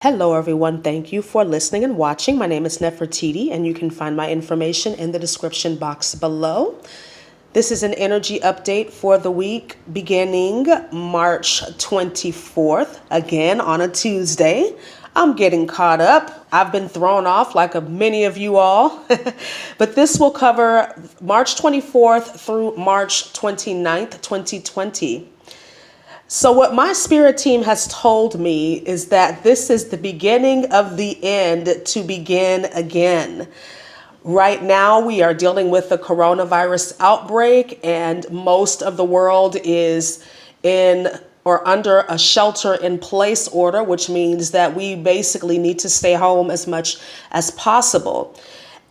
Hello, everyone. Thank you for listening and watching. My name is Nefertiti, and you can find my information in the description box below. This is an energy update for the week beginning March 24th, again on a Tuesday. I'm getting caught up. I've been thrown off like many of you all. But this will cover March 24th through March 29th, 2020. So what my spirit team has told me is that this is the beginning of the end to begin again. Right now, we are dealing with the coronavirus outbreak, and most of the world is in or under a shelter in place order, which means that we basically need to stay home as much as possible.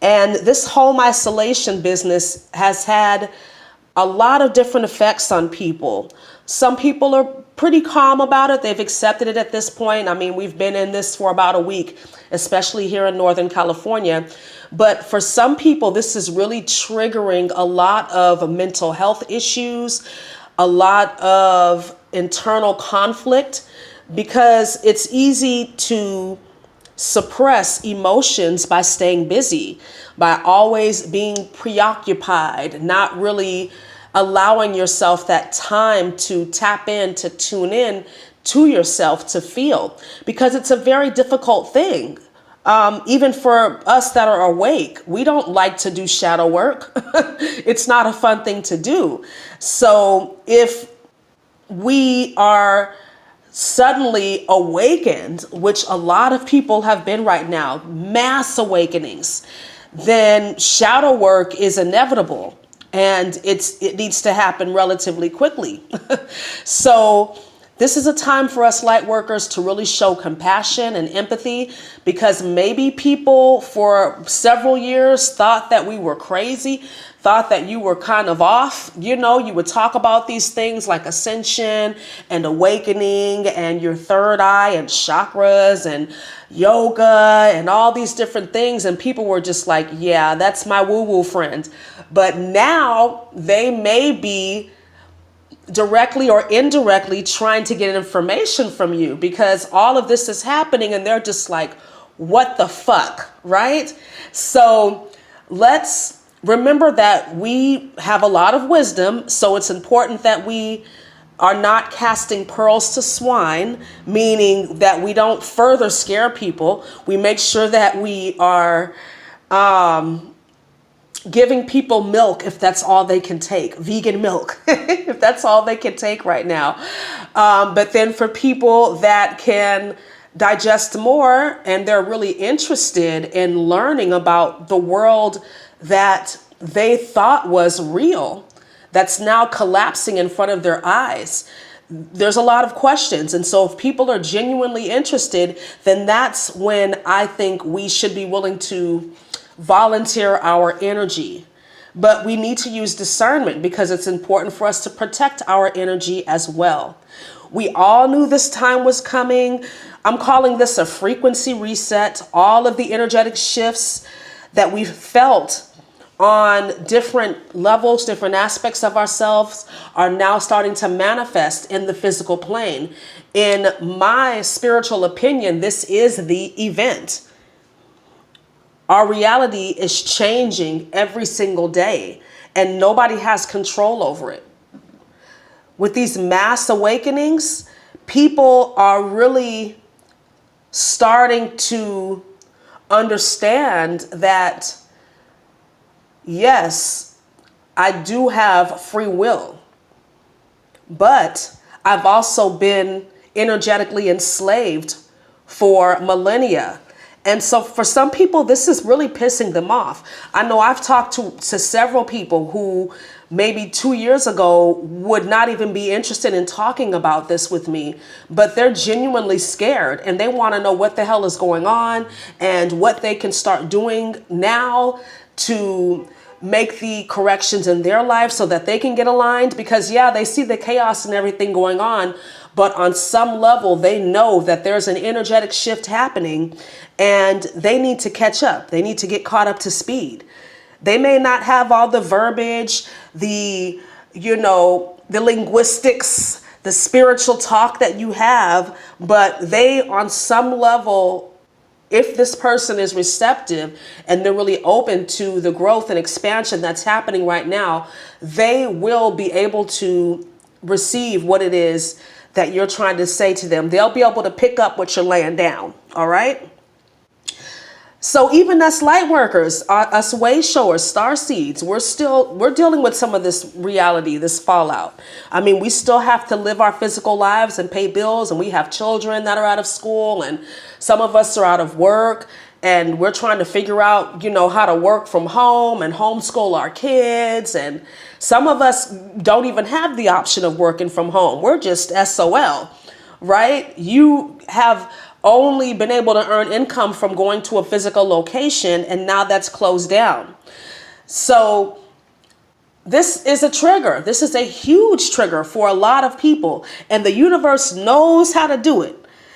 And this home isolation business has had a lot of different effects on people. Some people are pretty calm about it. They've accepted it at this point. I mean, we've been in this for about a week, especially here in Northern California. But for some people, this is really triggering a lot of mental health issues, a lot of internal conflict, because it's easy to suppress emotions by staying busy, by always being preoccupied, not really allowing yourself that time to tap in, to tune in to yourself, to feel, because it's a very difficult thing. Even for us that are awake, we don't like to do shadow work. It's not a fun thing to do. So if we are suddenly awakened, which a lot of people have been right now, mass awakenings, then shadow work is inevitable. And it needs to happen relatively quickly. So this is a time for us light workers to really show compassion and empathy, because maybe people for several years thought that we were crazy, thought that you were kind of off. You know, you would talk about these things like ascension and awakening and your third eye and chakras and yoga and all these different things. And people were just like, yeah, that's my woo-woo friend. But now they may be directly or indirectly trying to get information from you, because all of this is happening and they're just like, what the fuck, right? So let's remember that we have a lot of wisdom. So it's important that we are not casting pearls to swine, meaning that we don't further scare people. We make sure that we are giving people milk if that's all they can take, vegan milk, if that's all they can take right now. But then for people that can digest more and they're really interested in learning about the world that they thought was real, that's now collapsing in front of their eyes, there's a lot of questions. And so if people are genuinely interested, then that's when I think we should be willing to volunteer our energy. But we need to use discernment, because it's important for us to protect our energy as well. We all knew this time was coming. I'm calling this a frequency reset. All of the energetic shifts that we've felt on different levels, different aspects of ourselves, are now starting to manifest in the physical plane. In my spiritual opinion, this is the event. Our reality is changing every single day, and nobody has control over it. With these mass awakenings, people are really starting to understand that, yes, I do have free will, but I've also been energetically enslaved for millennia. And so for some people, this is really pissing them off. I know I've talked to several people who maybe 2 years ago would not even be interested in talking about this with me, but they're genuinely scared and they want to know what the hell is going on and what they can start doing now to make the corrections in their life so that they can get aligned. Because yeah, they see the chaos and everything going on, but on some level, they know that there's an energetic shift happening and they need to catch up. They need to get caught up to speed. They may not have all the verbiage, the linguistics the spiritual talk that you have, but they on some level, if this person is receptive and they're really open to the growth and expansion that's happening right now, they will be able to receive what it is that you're trying to say to them. They'll be able to pick up what you're laying down. All right. So even us light workers, us way showers, star seeds, we're dealing with some of this reality, this fallout. I mean, we still have to live our physical lives and pay bills, and we have children that are out of school, and some of us are out of work, and we're trying to figure out, how to work from home and homeschool our kids. And some of us don't even have the option of working from home. We're just SOL, right? You have only been able to earn income from going to a physical location, and now that's closed down. So this is a trigger. This is a huge trigger for a lot of people, and the universe knows how to do it.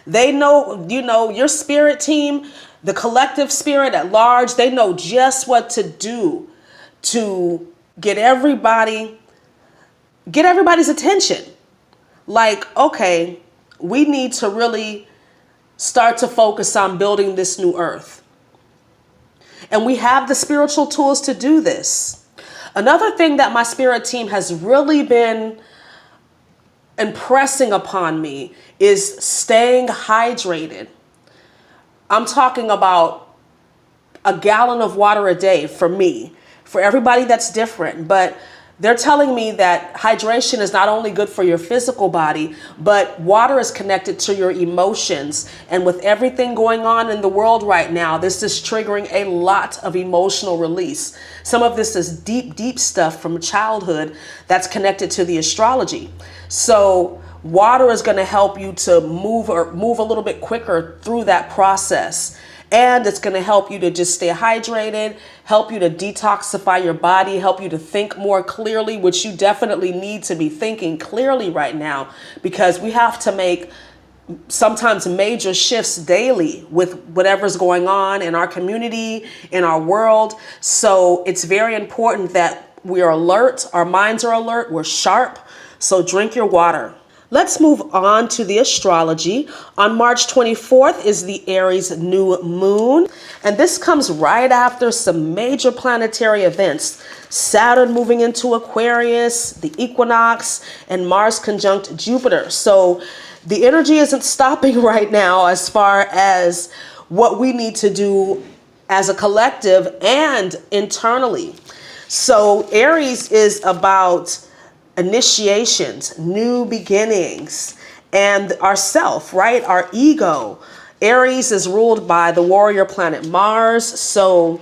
They know, your spirit team, the collective spirit at large, they know just what to do to get everybody's attention. Like, okay, we need to really start to focus on building this new earth. And we have the spiritual tools to do this. Another thing that my spirit team has really been impressing upon me is staying hydrated. I'm talking about a gallon of water a day for me. For everybody, that's different, but they're telling me that hydration is not only good for your physical body, but water is connected to your emotions. And with everything going on in the world right now, this is triggering a lot of emotional release. Some of this is deep, deep stuff from childhood that's connected to the astrology. So water is going to help you to move a little bit quicker through that process. And it's going to help you to just stay hydrated, help you to detoxify your body, help you to think more clearly, which you definitely need to be thinking clearly right now, because we have to make sometimes major shifts daily with whatever's going on in our community, in our world. So it's very important that we are alert, our minds are alert, we're sharp. So drink your water. Let's move on to the astrology. On March 24th is the Aries New Moon, and this comes right after some major planetary events. Saturn moving into Aquarius, the equinox, and Mars conjunct Jupiter. So the energy isn't stopping right now as far as what we need to do as a collective and internally. So Aries is about initiations, new beginnings, and our self, right? Our ego. Aries is ruled by the warrior planet Mars. So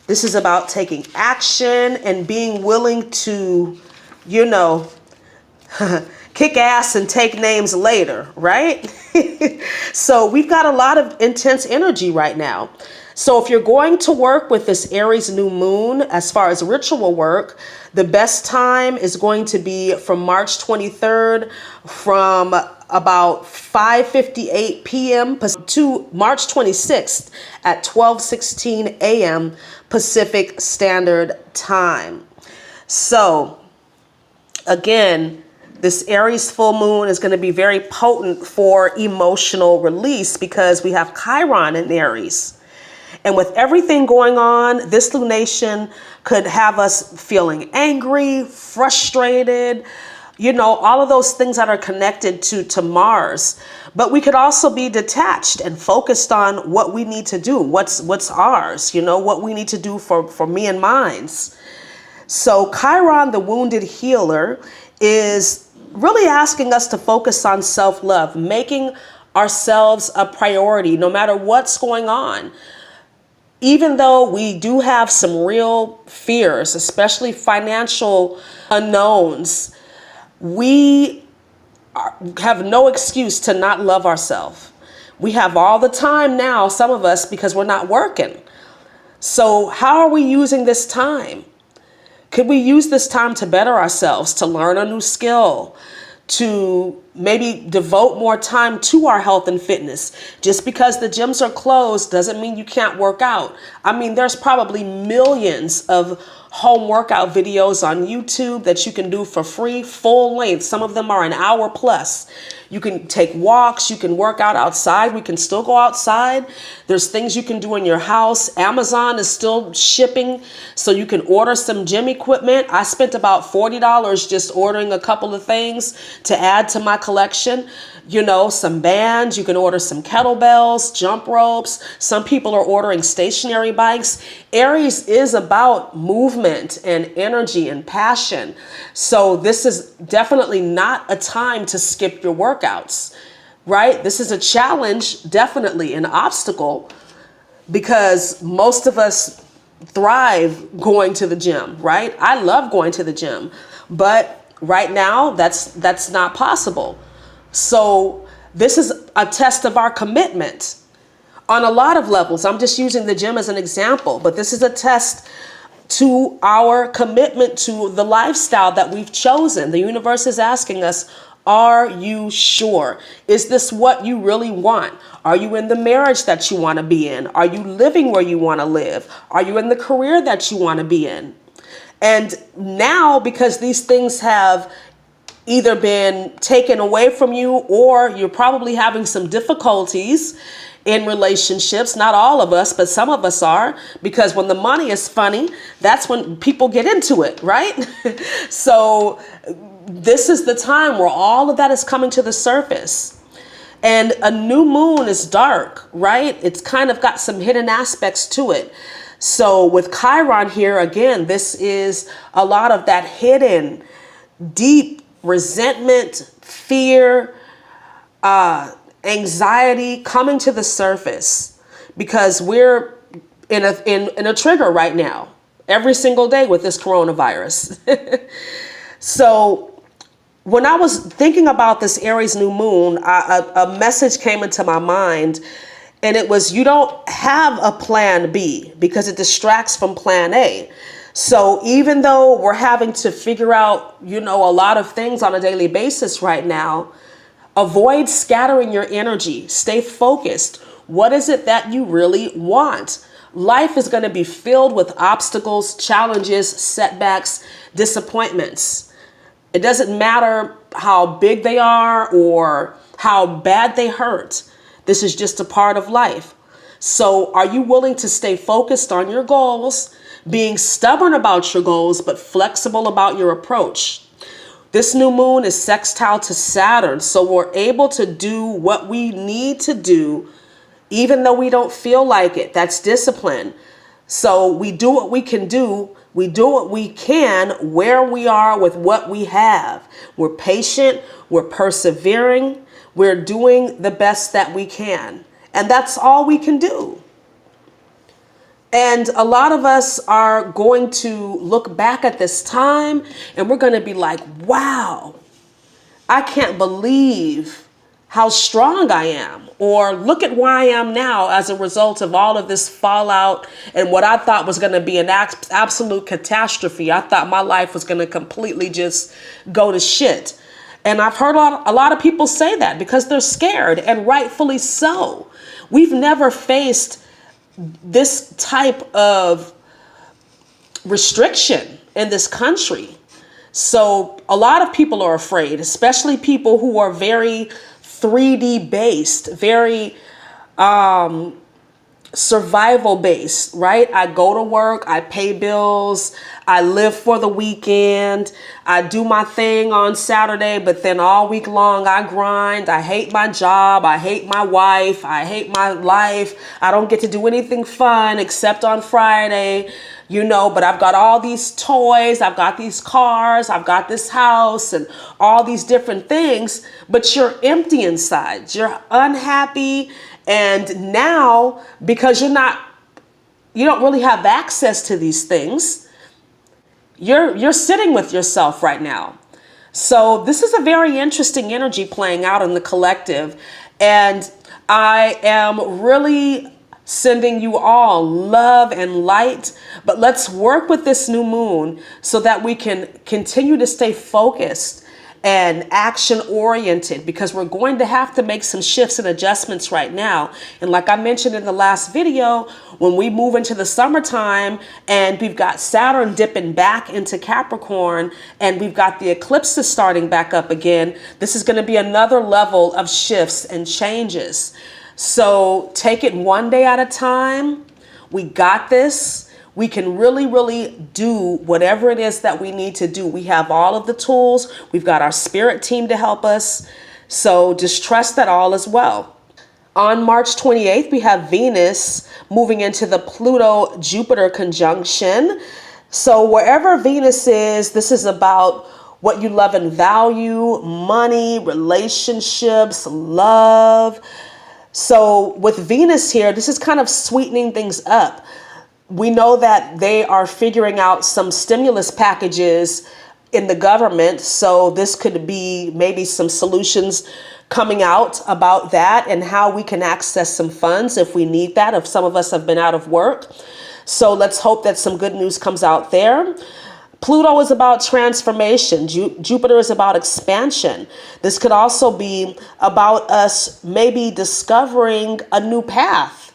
this is about taking action and being willing to, kick ass and take names later, right? So we've got a lot of intense energy right now. So if you're going to work with this Aries new moon, as far as ritual work, the best time is going to be from March 23rd from about 5:58 p.m. to March 26th at 12:16 a.m. Pacific Standard Time. So again, this Aries full moon is going to be very potent for emotional release because we have Chiron in Aries. And with everything going on, this lunation could have us feeling angry, frustrated, all of those things that are connected to Mars. But we could also be detached and focused on what we need to do, what's ours, what we need to do for me and mine's. So Chiron, the wounded healer, is really asking us to focus on self-love, making ourselves a priority no matter what's going on. Even though we do have some real fears, especially financial unknowns, we have no excuse to not love ourselves. We have all the time now, some of us, because we're not working. So how are we using this time? Could we use this time to better ourselves, to learn a new skill, to maybe devote more time to our health and fitness? Just because the gyms are closed doesn't mean you can't work out. I mean, there's probably millions of home workout videos on YouTube that you can do for free, full length. Some of them are an hour plus. You can take walks, you can work out outside. We can still go outside. There's things you can do in your house. Amazon is still shipping, so you can order some gym equipment. I spent about $40 just ordering a couple of things to add to my collection. You know, some bands, you can order some kettlebells, jump ropes. Some people are ordering stationary bikes. Aries is about movement and energy and passion. So this is definitely not a time to skip your workouts, right? This is a challenge, definitely an obstacle, because most of us thrive going to the gym, right? I love going to the gym, but right now that's not possible. So this is a test of our commitment on a lot of levels. I'm just using the gym as an example, but this is a test to our commitment to the lifestyle that we've chosen. The universe is asking us, are you sure? Is this what you really want? Are you in the marriage that you want to be in? Are you living where you want to live? Are you in the career that you want to be in? And now, because these things have either been taken away from you, or you're probably having some difficulties in relationships. Not all of us, but some of us are, because when the money is funny, that's when people get into it, right? So this is the time where all of that is coming to the surface. And a new moon is dark, right? It's kind of got some hidden aspects to it. So with Chiron here, again, this is a lot of that hidden, deep resentment, fear, anxiety coming to the surface, because we're in a trigger right now, every single day with this coronavirus. So when I was thinking about this Aries new moon, a message came into my mind, and it was, you don't have a plan B, because it distracts from plan A. So even though we're having to figure out, you know, a lot of things on a daily basis right now, avoid scattering your energy. Stay focused. What is it that you really want? Life is going to be filled with obstacles, challenges, setbacks, disappointments. It doesn't matter how big they are or how bad they hurt. This is just a part of life. So are you willing to stay focused on your goals, being stubborn about your goals, but flexible about your approach? This new moon is sextile to Saturn, so we're able to do what we need to do, even though we don't feel like it. That's discipline. So we do what we can do. We do what we can where we are with what we have. We're patient. We're persevering. We're doing the best that we can. And that's all we can do. And a lot of us are going to look back at this time and we're going to be like, wow, I can't believe how strong I am. Or look at where I am now as a result of all of this fallout and what I thought was going to be an absolute catastrophe. I thought my life was going to completely just go to shit. And I've heard a lot of people say that because they're scared, and rightfully so. We've never faced this type of restriction in this country. So a lot of people are afraid, especially people who are very 3D based, very survival based, right? I go to work, I pay bills, I live for the weekend, I do my thing on Saturday, but then all week long I grind. I hate my job, I hate my wife, I hate my life. I don't get to do anything fun except on Friday, you know, but I've got all these toys, I've got these cars, I've got this house and all these different things, but you're empty inside. You're unhappy. And now, because you don't really have access to these things, you're sitting with yourself right now. So this is a very interesting energy playing out in the collective. And I am really sending you all love and light, but let's work with this new moon so that we can continue to stay focused and action oriented, because we're going to have to make some shifts and adjustments right now. And like I mentioned in the last video, when we move into the summertime and we've got Saturn dipping back into Capricorn and we've got the eclipses starting back up again, this is going to be another level of shifts and changes. So take it one day at a time. We got this. We can really do whatever it is that we need to do. We have all of the tools. We've got our spirit team to help us. So just trust that all is well. On March 28th, we have Venus moving into the Pluto-Jupiter conjunction. So wherever Venus is, this is about what you love and value, money, relationships, love. So with Venus here, this is kind of sweetening things up. We know that they are figuring out some stimulus packages in the government. So this could be maybe some solutions coming out about that and how we can access some funds if we need that, if some of us have been out of work. So let's hope that some good news comes out there. Pluto is about transformation. Jupiter is about expansion. This could also be about us maybe discovering a new path.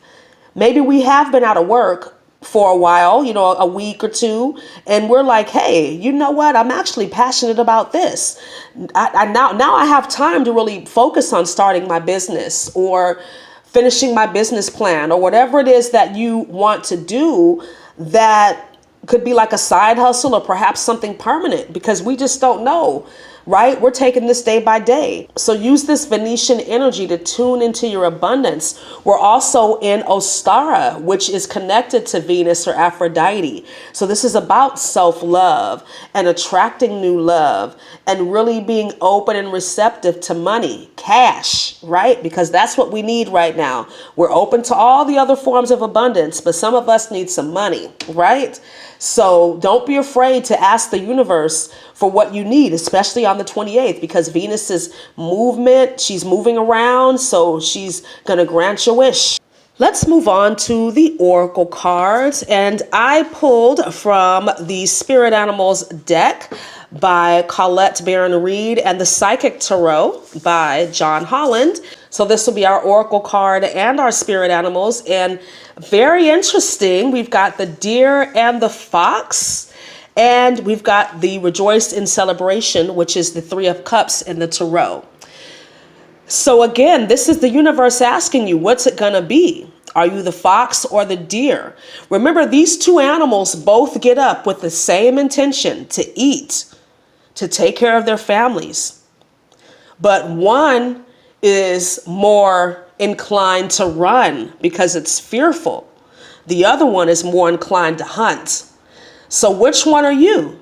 Maybe we have been out of work for a while, you know, a week or two, and we're like, hey, you know what? I'm actually passionate about this. Now I have time to really focus on starting my business or finishing my business plan or whatever it is that you want to do that could be like a side hustle or perhaps something permanent, because we just don't know, right? We're taking this day by day. So use this Venetian energy to tune into your abundance. We're also in Ostara, which is connected to Venus or Aphrodite. So this is about self-love and attracting new love and really being open and receptive to money, cash, right? Because that's what we need right now. We're open to all the other forms of abundance, but some of us need some money, right? So don't be afraid to ask the universe for what you need, especially on the 28th, because Venus's movement, she's moving around, so she's going to grant your wish. Let's move on to the oracle cards, and I pulled from the Spirit Animals deck by Colette Baron-Reed and the Psychic Tarot by John Holland. So this will be our oracle card and our spirit animals, and very interesting. We've got the deer and the fox, and we've got the rejoice in celebration, which is the Three of Cups in the tarot. So again, this is the universe asking you, what's it gonna be? Are you the fox or the deer? Remember, these two animals both get up with the same intention: to eat, to take care of their families. But one is more inclined to run because it's fearful. The other one is more inclined to hunt. So which one are you?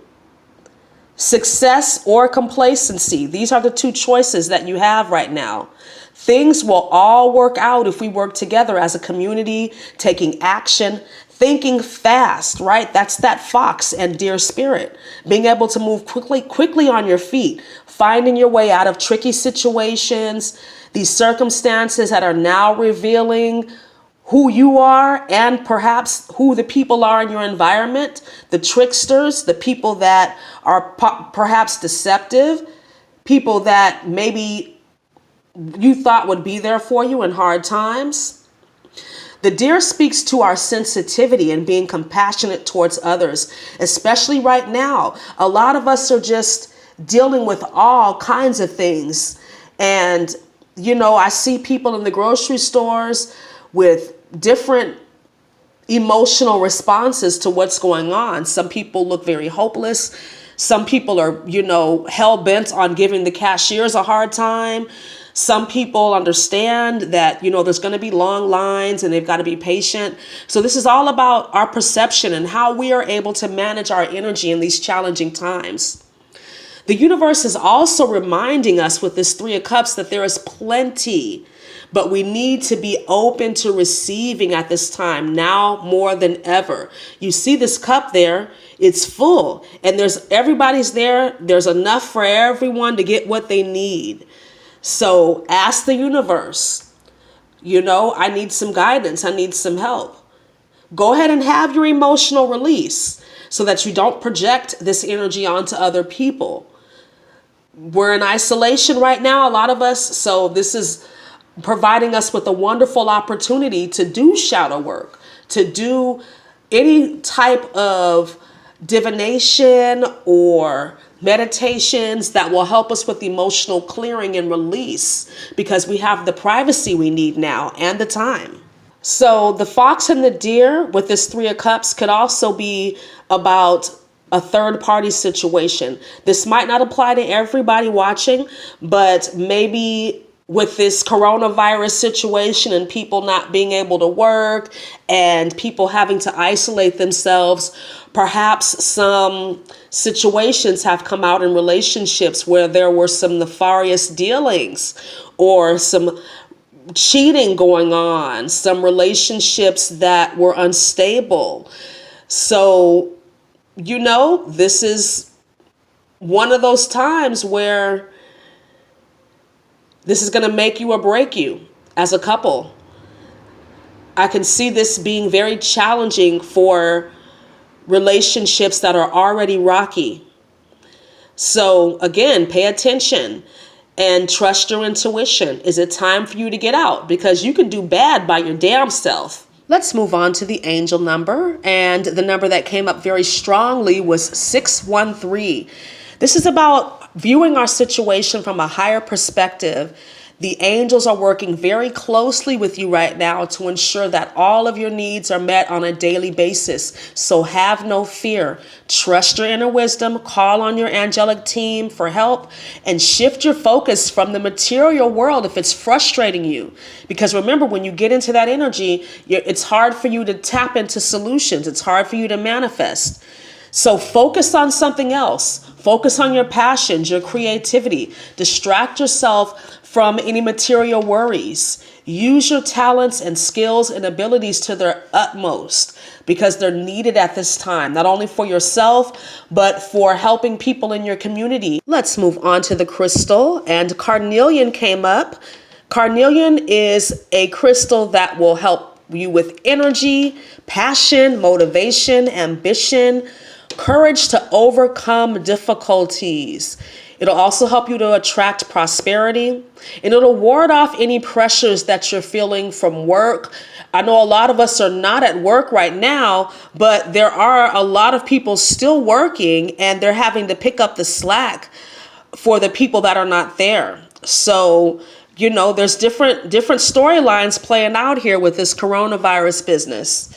Success or complacency? These are the two choices that you have right now. Things will all work out if we work together as a community, taking action, thinking fast, right? That's that fox and deer spirit. Being able to move quickly on your feet, finding your way out of tricky situations, these circumstances that are now revealing who you are and perhaps who the people are in your environment, the tricksters, the people that are perhaps deceptive, people that maybe you thought would be there for you in hard times. The deer speaks to our sensitivity and being compassionate towards others, especially right now. A lot of us are just dealing with all kinds of things. And, you know, I see people in the grocery stores with different emotional responses to what's going on. Some people look very hopeless. Some people are, you know, hell-bent on giving the cashiers a hard time. Some people understand that, you know, there's going to be long lines and they've got to be patient. So this is all about our perception and how we are able to manage our energy in these challenging times. The universe is also reminding us with this Three of Cups that there is plenty, but we need to be open to receiving at this time, now more than ever. You see this cup there, it's full, and everybody's there. There's enough for everyone to get what they need. So ask the universe, you know, I need some guidance. I need some help. Go ahead and have your emotional release so that you don't project this energy onto other people. We're in isolation right now, a lot of us. So this is providing us with a wonderful opportunity to do shadow work, to do any type of divination or meditations that will help us with emotional clearing and release, because we have the privacy we need now and the time. So the fox and the deer with this Three of Cups could also be about a third party situation. This might not apply to everybody watching, but maybe with this coronavirus situation and people not being able to work and people having to isolate themselves, perhaps some situations have come out in relationships where there were some nefarious dealings or some cheating going on, some relationships that were unstable. So, this is one of those times where this is going to make you or break you as a couple. I can see this being very challenging for relationships that are already rocky. So again, pay attention and trust your intuition. Is it time for you to get out? Because you can do bad by your damn self. Let's move on to the angel number. And the number that came up very strongly was 613. This is about viewing our situation from a higher perspective. The angels are working very closely with you right now to ensure that all of your needs are met on a daily basis. So have no fear. Trust your inner wisdom, call on your angelic team for help, and shift your focus from the material world if it's frustrating you. Because remember, when you get into that energy, it's hard for you to tap into solutions. It's hard for you to manifest. So focus on something else. Focus on your passions, your creativity. Distract yourself from any material worries. Use your talents and skills and abilities to their utmost, because they're needed at this time, not only for yourself, but for helping people in your community. Let's move on to the crystal, and Carnelian came up. Carnelian is a crystal that will help you with energy, passion, motivation, ambition, courage to overcome difficulties. It'll also help you to attract prosperity, and it'll ward off any pressures that you're feeling from work. I know a lot of us are not at work right now, but there are a lot of people still working, and they're having to pick up the slack for the people that are not there. So, there's different storylines playing out here with this coronavirus business.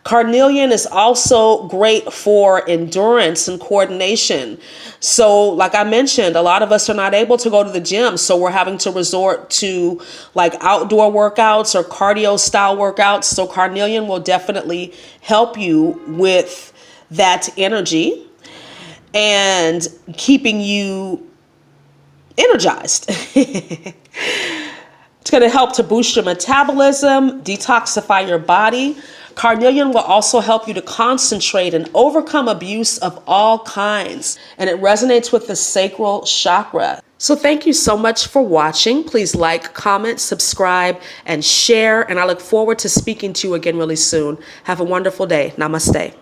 Carnelian is also great for endurance and coordination. So like I mentioned, a lot of us are not able to go to the gym. So we're having to resort to like outdoor workouts or cardio style workouts. So Carnelian will definitely help you with that energy and keeping you energized. It's going to help to boost your metabolism, detoxify your body. Carnelian will also help you to concentrate and overcome abuse of all kinds, and it resonates with the sacral chakra. So thank you so much for watching. Please like, comment, subscribe, and share, and I look forward to speaking to you again really soon. Have a wonderful day. Namaste.